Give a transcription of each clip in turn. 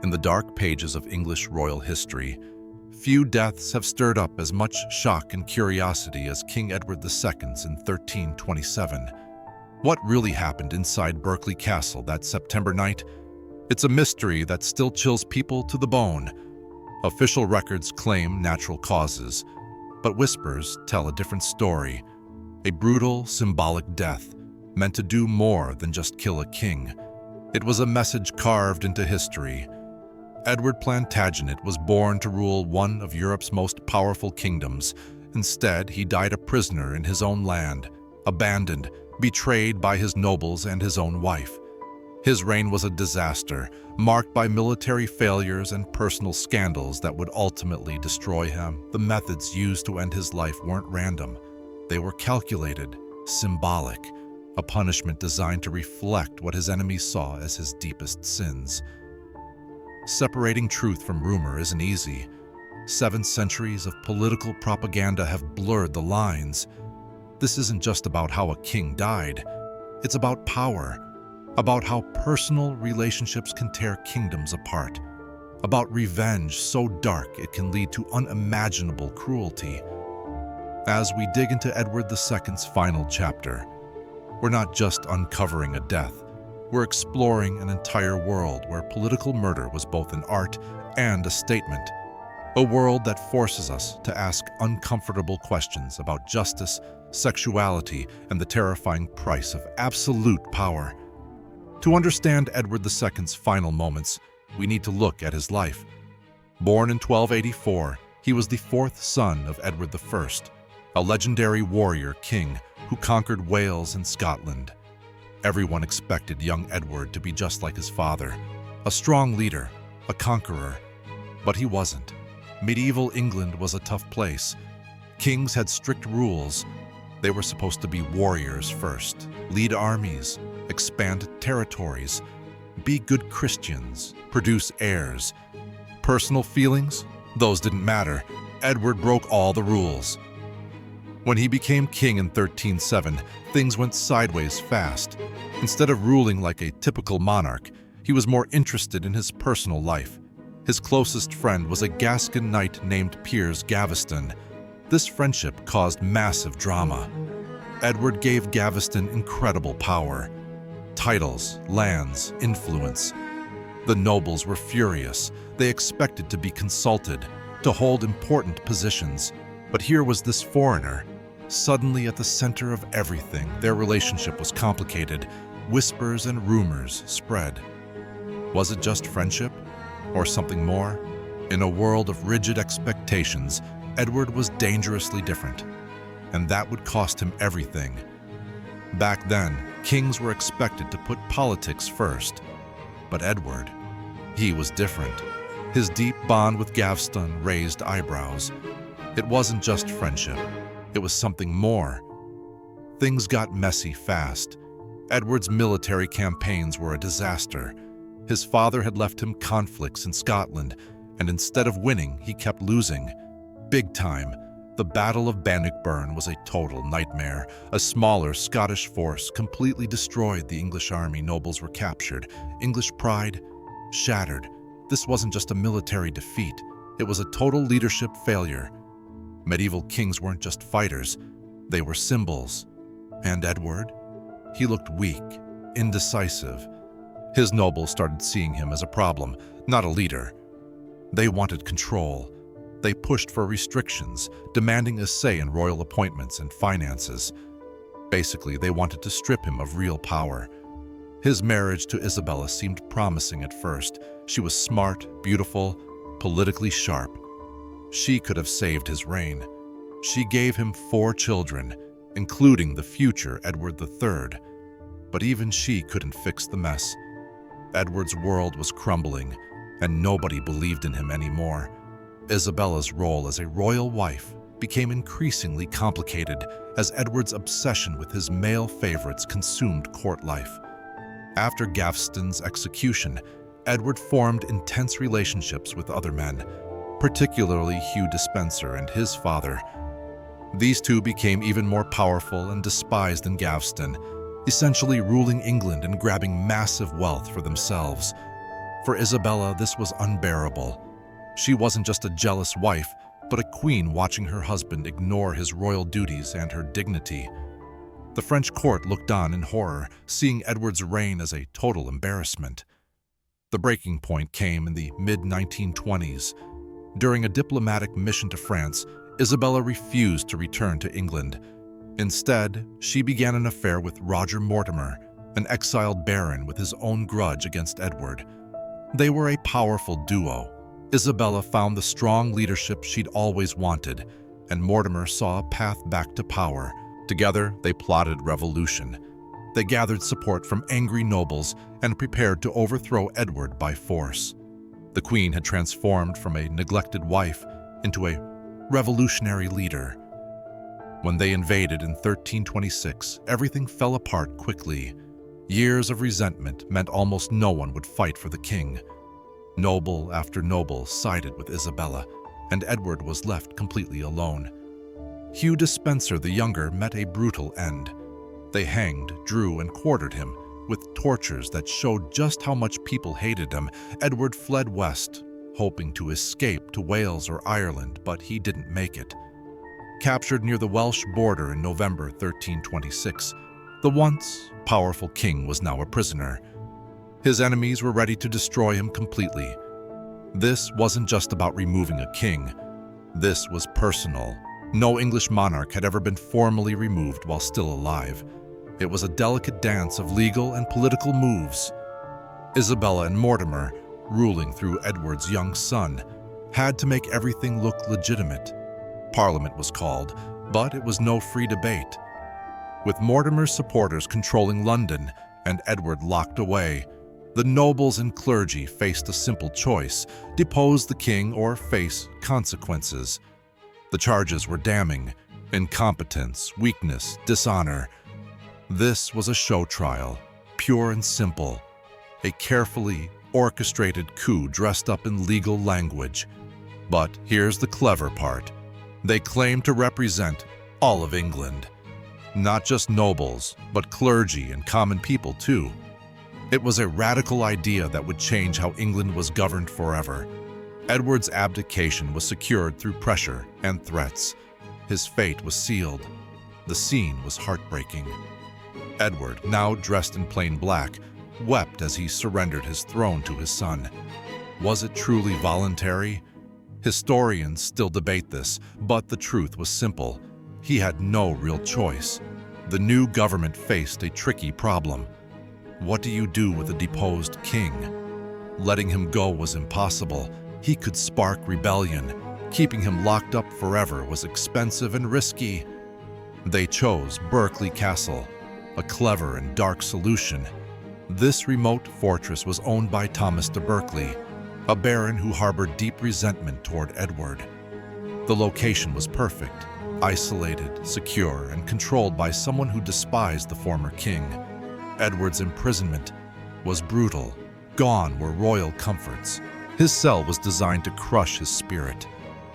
In the dark pages of English royal history, few deaths have stirred up as much shock and curiosity as King Edward II's in 1327. What really happened inside Berkeley Castle that September night? It's a mystery that still chills people to the bone. Official records claim natural causes, but whispers tell a different story. A brutal, symbolic death, meant to do more than just kill a king. It was a message carved into history. Edward Plantagenet was born to rule one of Europe's most powerful kingdoms. Instead, he died a prisoner in his own land, abandoned, betrayed by his nobles and his own wife. His reign was a disaster, marked by military failures and personal scandals that would ultimately destroy him. The methods used to end his life weren't random. They were calculated, symbolic, a punishment designed to reflect what his enemies saw as his deepest sins. Separating truth from rumor isn't easy. 7 centuries of political propaganda have blurred the lines. This isn't just about how a king died. It's about power, about how personal relationships can tear kingdoms apart, about revenge so dark it can lead to unimaginable cruelty. As we dig into Edward II's final chapter, we're not just uncovering a death. We're exploring an entire world where political murder was both an art and a statement. A world that forces us to ask uncomfortable questions about justice, sexuality, and the terrifying price of absolute power. To understand Edward II's final moments, we need to look at his life. Born in 1284, he was the 4th son of Edward I, a legendary warrior king who conquered Wales and Scotland. Everyone expected young Edward to be just like his father, a strong leader, a conqueror. But he wasn't. Medieval England was a tough place. Kings had strict rules. They were supposed to be warriors first, lead armies, expand territories, be good Christians, produce heirs. Personal feelings? Those didn't matter. Edward broke all the rules. When he became king in 1307, things went sideways fast. Instead of ruling like a typical monarch, he was more interested in his personal life. His closest friend was a Gascon knight named Piers Gaveston. This friendship caused massive drama. Edward gave Gaveston incredible power. Titles, lands, influence. The nobles were furious. They expected to be consulted, to hold important positions. But here was this foreigner, suddenly at the center of everything. Their relationship was complicated. Whispers and rumors spread. Was it just friendship? Or something more? In a world of rigid expectations, Edward was dangerously different. And that would cost him everything. Back then, kings were expected to put politics first. But Edward, he was different. His deep bond with Gaveston raised eyebrows. It wasn't just friendship. It was something more. Things got messy fast. Edward's military campaigns were a disaster. His father had left him conflicts in Scotland, and instead of winning, he kept losing. Big time. The Battle of Bannockburn was a total nightmare. A smaller Scottish force completely destroyed the English army. Nobles were captured. English pride shattered. This wasn't just a military defeat. It was a total leadership failure. Medieval kings weren't just fighters. They were symbols. And Edward? He looked weak, indecisive. His nobles started seeing him as a problem, not a leader. They wanted control. They pushed for restrictions, demanding a say in royal appointments and finances. Basically, they wanted to strip him of real power. His marriage to Isabella seemed promising at first. She was smart, beautiful, politically sharp. She could have saved his reign. She gave him 4 children, including the future Edward III. But even she couldn't fix the mess. Edward's world was crumbling, and nobody believed in him anymore. Isabella's role as a royal wife became increasingly complicated as Edward's obsession with his male favorites consumed court life. After Gaveston's execution, Edward formed intense relationships with other men, particularly Hugh Despenser and his father. These two became even more powerful and despised than Gaveston, essentially ruling England and grabbing massive wealth for themselves. For Isabella, this was unbearable. She wasn't just a jealous wife, but a queen watching her husband ignore his royal duties and her dignity. The French court looked on in horror, seeing Edward's reign as a total embarrassment. The breaking point came in the mid-1920s. During a diplomatic mission to France, Isabella refused to return to England. Instead, she began an affair with Roger Mortimer, an exiled baron with his own grudge against Edward. They were a powerful duo. Isabella found the strong leadership she'd always wanted, and Mortimer saw a path back to power. Together, they plotted revolution. They gathered support from angry nobles and prepared to overthrow Edward by force. The queen had transformed from a neglected wife into a revolutionary leader. When they invaded in 1326, everything fell apart quickly. Years of resentment meant almost no one would fight for the king. Noble after noble sided with Isabella, and Edward was left completely alone. Hugh Despenser the Younger met a brutal end. They hanged, drew, and quartered him, with tortures that showed just how much people hated him. Edward fled west, hoping to escape to Wales or Ireland, but he didn't make it. Captured near the Welsh border in November 1326, the once powerful king was now a prisoner. His enemies were ready to destroy him completely. This wasn't just about removing a king. This was personal. No English monarch had ever been formally removed while still alive. It was a delicate dance of legal and political moves. Isabella and Mortimer, ruling through Edward's young son, had to make everything look legitimate. Parliament was called, but it was no free debate. With Mortimer's supporters controlling London and Edward locked away, the nobles and clergy faced a simple choice: depose the king or face consequences. The charges were damning: incompetence, weakness, dishonor. This was a show trial, pure and simple, a carefully orchestrated coup dressed up in legal language. But here's the clever part. They claimed to represent all of England. Not just nobles, but clergy and common people too. It was a radical idea that would change how England was governed forever. Edward's abdication was secured through pressure and threats. His fate was sealed. The scene was heartbreaking. Edward, now dressed in plain black, wept as he surrendered his throne to his son. Was it truly voluntary? Historians still debate this, but the truth was simple. He had no real choice. The new government faced a tricky problem. What do you do with a deposed king? Letting him go was impossible. He could spark rebellion. Keeping him locked up forever was expensive and risky. They chose Berkeley Castle, a clever and dark solution. This remote fortress was owned by Thomas de Berkeley, a baron who harbored deep resentment toward Edward. The location was perfect, isolated, secure, and controlled by someone who despised the former king. Edward's imprisonment was brutal. Gone were royal comforts. His cell was designed to crush his spirit.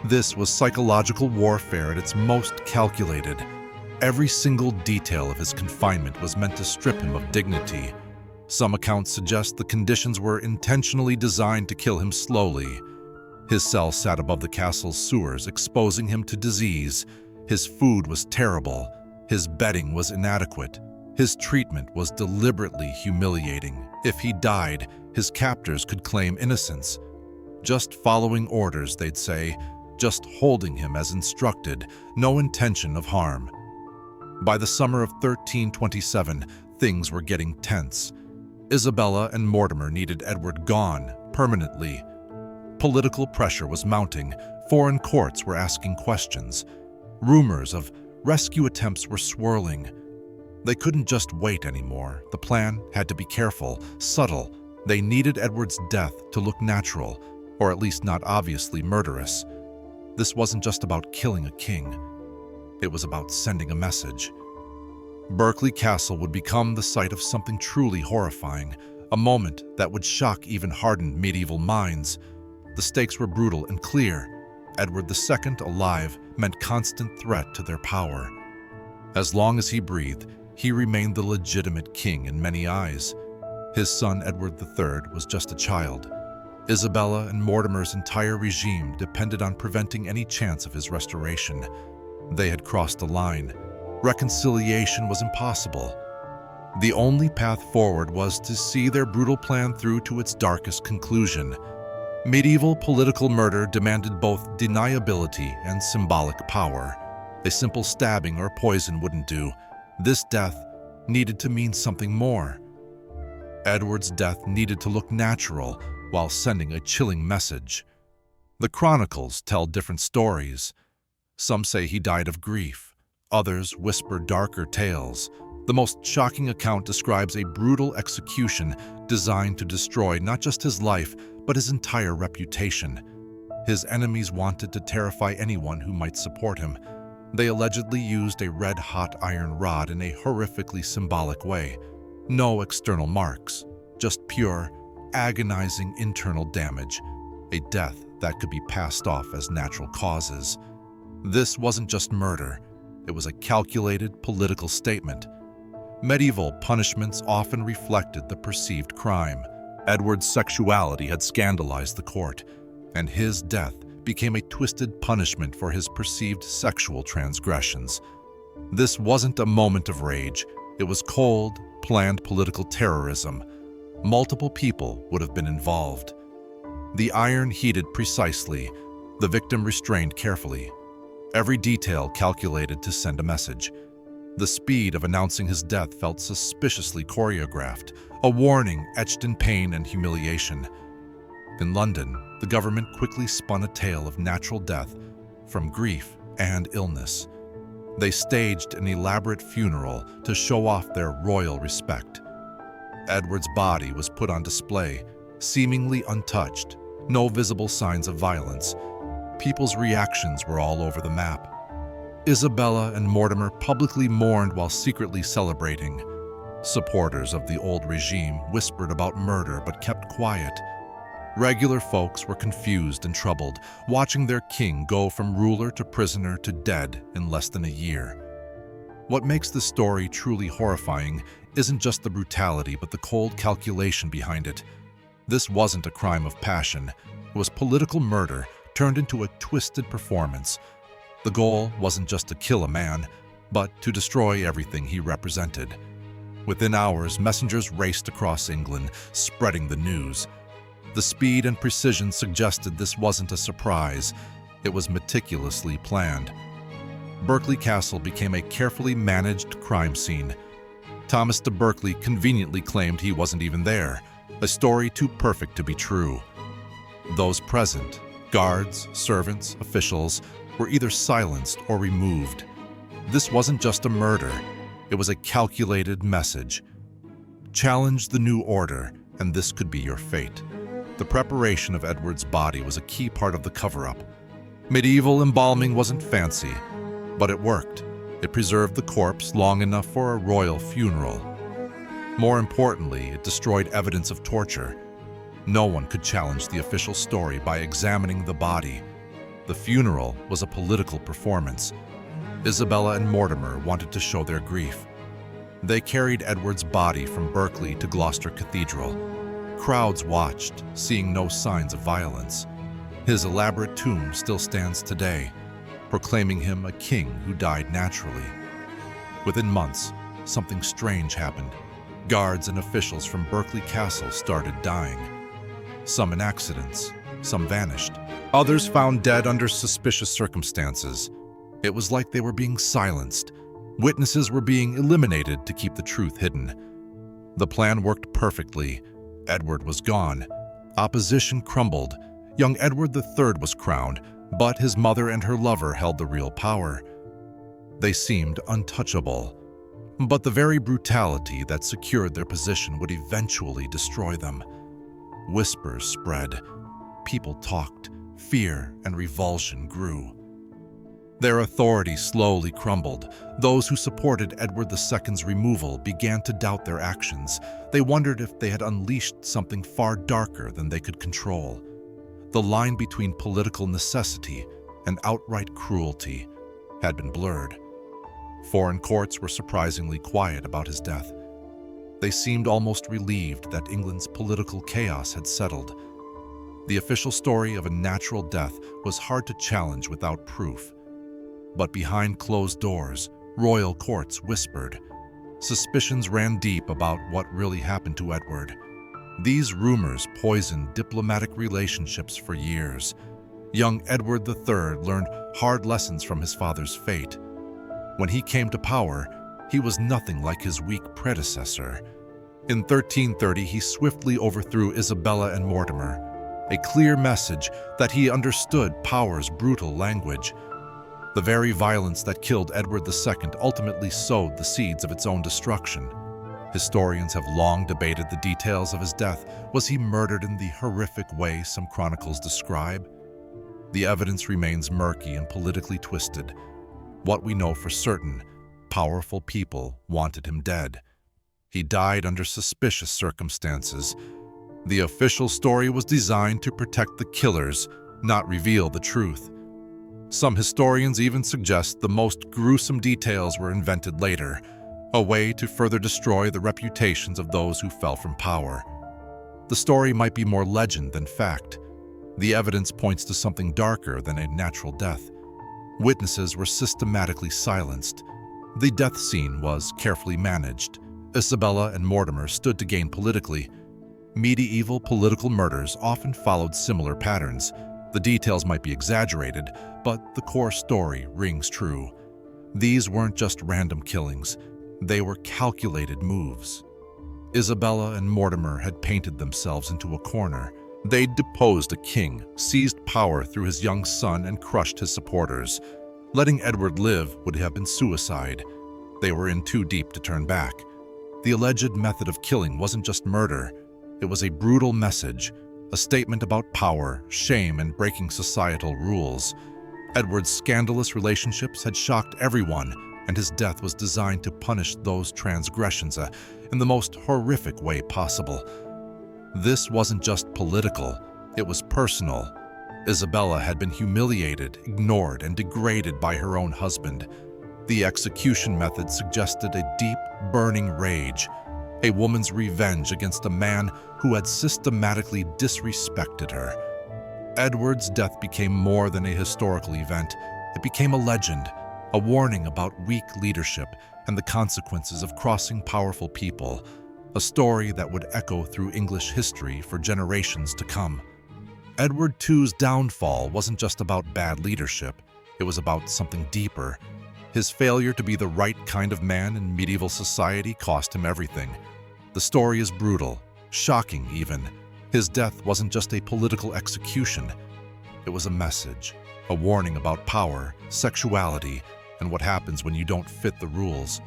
This was psychological warfare at its most calculated. Every single detail of his confinement was meant to strip him of dignity. Some accounts suggest the conditions were intentionally designed to kill him slowly. His cell sat above the castle's sewers, exposing him to disease. His food was terrible. His bedding was inadequate. His treatment was deliberately humiliating. If he died, his captors could claim innocence. Just following orders, they'd say, just holding him as instructed, no intention of harm. By the summer of 1327, things were getting tense. Isabella and Mortimer needed Edward gone, permanently. Political pressure was mounting. Foreign courts were asking questions. Rumors of rescue attempts were swirling. They couldn't just wait anymore. The plan had to be careful, subtle. They needed Edward's death to look natural, or at least not obviously murderous. This wasn't just about killing a king. It was about sending a message. Berkeley Castle would become the site of something truly horrifying, a moment that would shock even hardened medieval minds. The stakes were brutal and clear. Edward II alive meant constant threat to their power. As long as he breathed, he remained the legitimate king in many eyes. His son Edward III was just a child. Isabella and Mortimer's entire regime depended on preventing any chance of his restoration. They had crossed a line. Reconciliation was impossible. The only path forward was to see their brutal plan through to its darkest conclusion. Medieval political murder demanded both deniability and symbolic power. A simple stabbing or poison wouldn't do. This death needed to mean something more. Edward's death needed to look natural while sending a chilling message. The chronicles tell different stories. Some say he died of grief. Others whisper darker tales. The most shocking account describes a brutal execution designed to destroy not just his life, but his entire reputation. His enemies wanted to terrify anyone who might support him. They allegedly used a red-hot iron rod in a horrifically symbolic way. No external marks, just pure, agonizing internal damage, a death that could be passed off as natural causes. This wasn't just murder, it was a calculated political statement. Medieval punishments often reflected the perceived crime. Edward's sexuality had scandalized the court, and his death became a twisted punishment for his perceived sexual transgressions. This wasn't a moment of rage, it was cold, planned political terrorism. Multiple people would have been involved. The iron heated precisely, the victim restrained carefully. Every detail calculated to send a message. The speed of announcing his death felt suspiciously choreographed, a warning etched in pain and humiliation. In London, the government quickly spun a tale of natural death from grief and illness. They staged an elaborate funeral to show off their royal respect. Edward's body was put on display, seemingly untouched, no visible signs of violence. People's reactions were all over the map. Isabella and Mortimer publicly mourned while secretly celebrating. Supporters of the old regime whispered about murder but kept quiet. Regular folks were confused and troubled, watching their king go from ruler to prisoner to dead in less than a year. What makes this story truly horrifying isn't just the brutality but the cold calculation behind it. This wasn't a crime of passion. It was political murder turned into a twisted performance. The goal wasn't just to kill a man, but to destroy everything he represented. Within hours, messengers raced across England, spreading the news. The speed and precision suggested this wasn't a surprise. It was meticulously planned. Berkeley Castle became a carefully managed crime scene. Thomas de Berkeley conveniently claimed he wasn't even there, a story too perfect to be true. Those present, guards, servants, officials, were either silenced or removed. This wasn't just a murder, it was a calculated message. Challenge the new order, and this could be your fate. The preparation of Edward's body was a key part of the cover-up. Medieval embalming wasn't fancy, but it worked. It preserved the corpse long enough for a royal funeral. More importantly, it destroyed evidence of torture. No one could challenge the official story by examining the body. The funeral was a political performance. Isabella and Mortimer wanted to show their grief. They carried Edward's body from Berkeley to Gloucester Cathedral. Crowds watched, seeing no signs of violence. His elaborate tomb still stands today, proclaiming him a king who died naturally. Within months, something strange happened. Guards and officials from Berkeley Castle started dying. Some in accidents, some vanished. Others found dead under suspicious circumstances. It was like they were being silenced. Witnesses were being eliminated to keep the truth hidden. The plan worked perfectly. Edward was gone. Opposition crumbled. Young Edward III was crowned, but his mother and her lover held the real power. They seemed untouchable. But the very brutality that secured their position would eventually destroy them. Whispers spread. People talked. Fear and revulsion grew. Their authority slowly crumbled. Those who supported Edward II's removal began to doubt their actions. They wondered if they had unleashed something far darker than they could control. The line between political necessity and outright cruelty had been blurred. Foreign courts were surprisingly quiet about his death. They seemed almost relieved that England's political chaos had settled. The official story of a natural death was hard to challenge without proof. But behind closed doors, royal courts whispered. Suspicions ran deep about what really happened to Edward. These rumors poisoned diplomatic relationships for years. Young Edward III learned hard lessons from his father's fate. When he came to power, he was nothing like his weak predecessor. In 1330, he swiftly overthrew Isabella and Mortimer, a clear message that he understood power's brutal language. The very violence that killed Edward II ultimately sowed the seeds of its own destruction. Historians have long debated the details of his death. Was he murdered in the horrific way some chronicles describe? The evidence remains murky and politically twisted. What we know for certain, powerful people wanted him dead. He died under suspicious circumstances. The official story was designed to protect the killers, not reveal the truth. Some historians even suggest the most gruesome details were invented later, a way to further destroy the reputations of those who fell from power. The story might be more legend than fact. The evidence points to something darker than a natural death. Witnesses were systematically silenced. The death scene was carefully managed. Isabella and Mortimer stood to gain politically. Medieval political murders often followed similar patterns. The details might be exaggerated, but the core story rings true. These weren't just random killings. They were calculated moves. Isabella and Mortimer had painted themselves into a corner. They deposed a king, seized power through his young son, and crushed his supporters. Letting Edward live would have been suicide. They were in too deep to turn back. The alleged method of killing wasn't just murder. It was a brutal message, a statement about power, shame, and breaking societal rules. Edward's scandalous relationships had shocked everyone, and his death was designed to punish those transgressions in the most horrific way possible. This wasn't just political, it was personal. Isabella had been humiliated, ignored, and degraded by her own husband. The execution method suggested a deep, burning rage, a woman's revenge against a man who had systematically disrespected her. Edward's death became more than a historical event. It became a legend, a warning about weak leadership and the consequences of crossing powerful people, a story that would echo through English history for generations to come. Edward II's downfall wasn't just about bad leadership, it was about something deeper. His failure to be the right kind of man in medieval society cost him everything. The story is brutal, shocking even. His death wasn't just a political execution, it was a message, a warning about power, sexuality, and what happens when you don't fit the rules.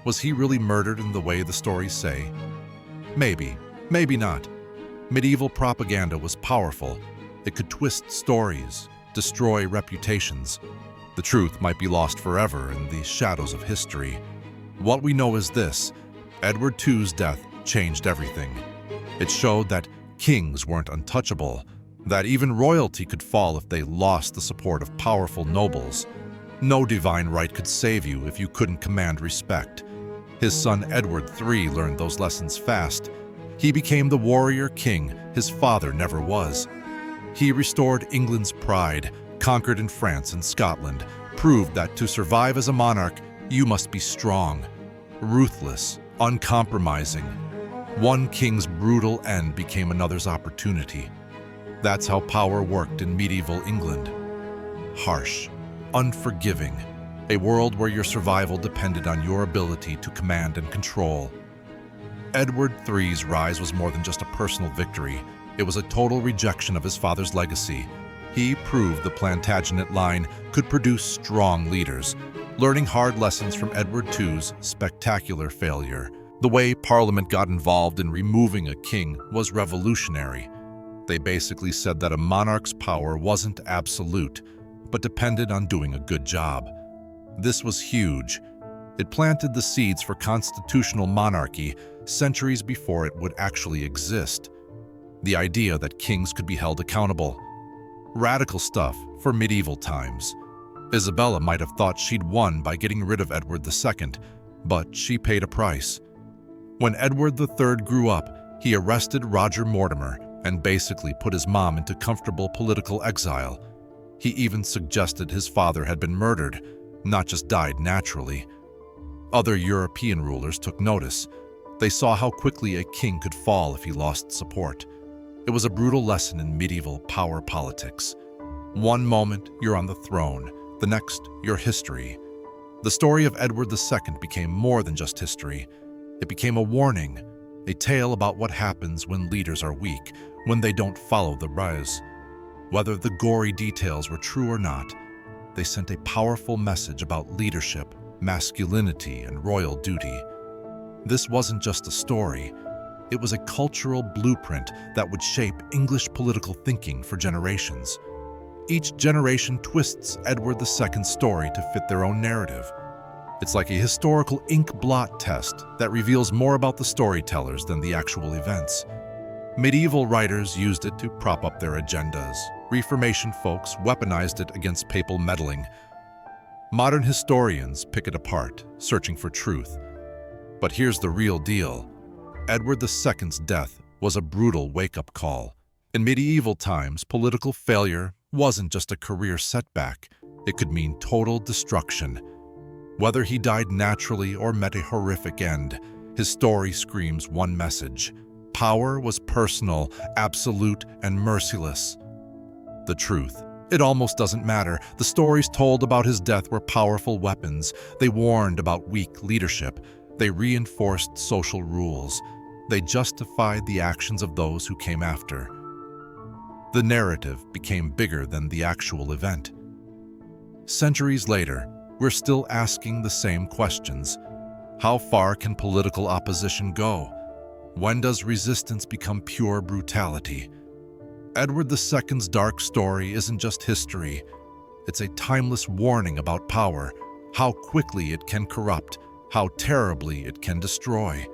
Was he really murdered in the way the stories say? Maybe, maybe not. Medieval propaganda was powerful. It could twist stories, destroy reputations. The truth might be lost forever in the shadows of history. What we know is this: Edward II's death changed everything. It showed that kings weren't untouchable, that even royalty could fall if they lost the support of powerful nobles. No divine right could save you if you couldn't command respect. His son Edward III learned those lessons fast. He became the warrior king his father never was. He restored England's pride, conquered in France and Scotland, proved that to survive as a monarch, you must be strong, ruthless, uncompromising. One king's brutal end became another's opportunity. That's how power worked in medieval England. Harsh, unforgiving, a world where your survival depended on your ability to command and control. Edward III's rise was more than just a personal victory. It was a total rejection of his father's legacy. He proved the Plantagenet line could produce strong leaders, learning hard lessons from Edward II's spectacular failure. The way Parliament got involved in removing a king was revolutionary. They basically said that a monarch's power wasn't absolute, but depended on doing a good job. This was huge. It planted the seeds for constitutional monarchy centuries before it would actually exist. The idea that kings could be held accountable. Radical stuff for medieval times. Isabella might have thought she'd won by getting rid of Edward II, but she paid a price. When Edward III grew up, he arrested Roger Mortimer, and basically put his mom into comfortable political exile. He even suggested his father had been murdered, not just died naturally. Other European rulers took notice. They saw how quickly a king could fall if he lost support. It was a brutal lesson in medieval power politics. One moment, you're on the throne. The next, you're history. The story of Edward II became more than just history. It became a warning, a tale about what happens when leaders are weak, when they don't follow the rules. Whether the gory details were true or not, they sent a powerful message about leadership, masculinity, and royal duty. This wasn't just a story. It was a cultural blueprint that would shape English political thinking for generations. Each generation twists Edward II's story to fit their own narrative. It's like a historical ink blot test that reveals more about the storytellers than the actual events. Medieval writers used it to prop up their agendas. Reformation folks weaponized it against papal meddling. Modern historians pick it apart, searching for truth. But here's the real deal. Edward II's death was a brutal wake-up call. In medieval times, political failure wasn't just a career setback. It could mean total destruction. Whether he died naturally or met a horrific end, his story screams one message. Power was personal, absolute, and merciless. The truth. It almost doesn't matter. The stories told about his death were powerful weapons. They warned about weak leadership. They reinforced social rules. They justified the actions of those who came after. The narrative became bigger than the actual event. Centuries later, we're still asking the same questions. How far can political opposition go? When does resistance become pure brutality? Edward II's dark story isn't just history. It's a timeless warning about power, how quickly it can corrupt, how terribly it can destroy.